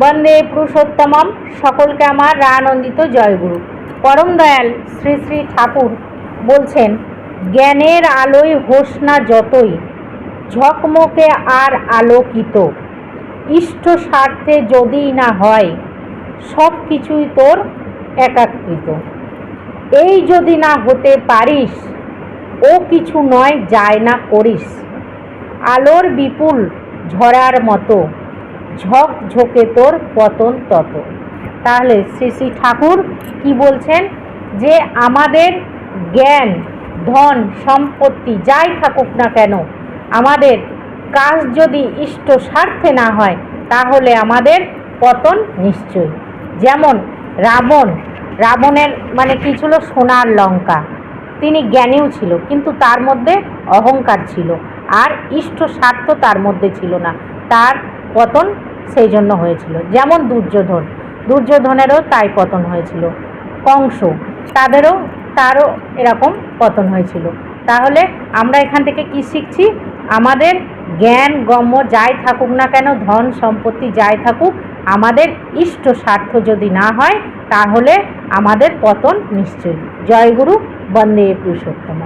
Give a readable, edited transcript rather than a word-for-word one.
বন্দে পুরুষোত্তমম। সকলকে আমার রানন্দিত জয়গুরু। পরম দয়াল শ্রী শ্রী ঠাকুর বলছেন, জ্ঞানের আলোয় হোস না যতই ঝকমকে আর আলোকিত, ইষ্ট স্বার্থে যদি না হয় সব কিছুই তোর একাকৃত। এই যদি না হতে পারিস, ও কিছু নয় যায় না করিস, আলোর বিপুল ঝরার মতো ঝকঝকে তোর পতন তত। তাহলে শ্রী শ্রী ঠাকুর কি বলছেন, যে আমাদের জ্ঞান, ধন, সম্পত্তি যাই থাকুক না কেন, আমাদের কাজ যদি ইষ্ট স্বার্থে না হয় তাহলে আমাদের পতন নিশ্চয়। যেমন রাবণের মানে কি ছিল, সোনার লঙ্কা। তিনি জ্ঞানীও ছিল, কিন্তু তার মধ্যে অহংকার ছিল, আর ইষ্ট স্বার্থ তার মধ্যে ছিল না, তার পতন সেই জন্য হয়েছিল। যেমন দুর্যোধনেরও তাই পতন হয়েছিল। কংস, তারও এরকম পতন হয়েছিল। তাহলে আমরা এখান থেকে কি শিখছি? আমাদের জ্ঞান গম্য যাই থাকুক না কেন, ধন সম্পত্তি যাই থাকুক, আমাদের ইষ্ট স্বার্থ যদি না হয় তাহলে আমাদের পতন নিশ্চয়ই। জয় গুরু। বন্দে পুরুষোত্তম।